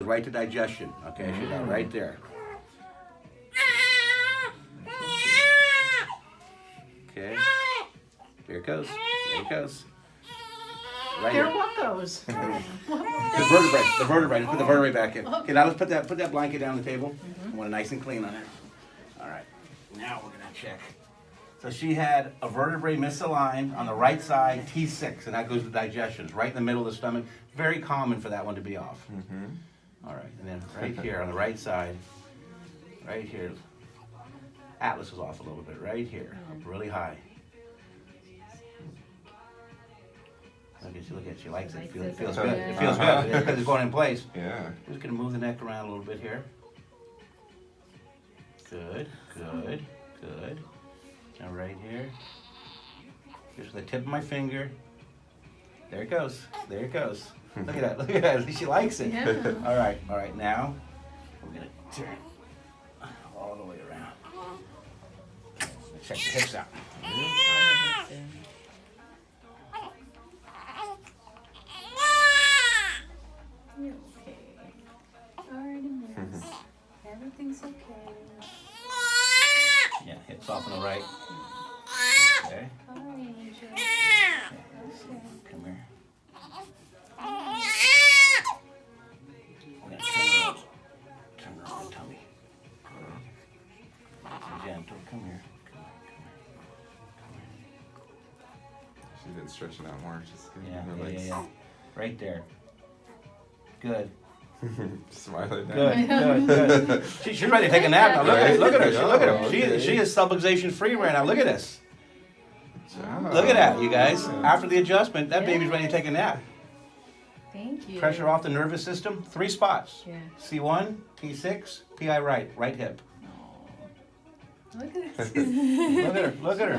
right to digestion. Okay, she's got right there. Okay. Here it goes. There it goes. Right Here, here. what goes? The vertebrae. The vertebrae. Just put the vertebrae back in. Okay, now let's put that blanket down on the table. I want it nice and clean on it. All right. Now we're gonna check. So she had a vertebrae misaligned on the right side, T6, and that goes to digestion. It's right in the middle of the stomach. Very common for that one to be off. All right, and then right here on the right side, right here, Atlas was off a little bit. Right here, up really high. Look at she likes it. It feels good. It feels good because it's going in place. Yeah. We're just gonna move the neck around a little bit here. Good, good, good. Now right here, just the tip of my finger. There it goes. There it goes. Look at that. Look at that. She likes it. Yeah. All right. All right. Now we're gonna turn all the way around. Check the hips out. You're okay. Alright, miss. Everything's okay. Yeah, hips off on the right. Okay. Alright, Angel. Come here. We're gonna turn her on the tummy. Gentle. Come here. She's been stretching out more. Just getting Yeah, her yeah, legs. yeah. Right there. Good. Smiling. Good, good, good. She's ready to take a nap now. Look at her. Look at her. Look at her. Okay. She is subluxation free right now. Look at this. Good job. Look at that, you guys. Yeah. After the adjustment, that baby's ready to take a nap. Thank you. Pressure off the nervous system. 3 spots. Yeah. C1, T6, PI right hip. Look at this. Look at her. Look at her.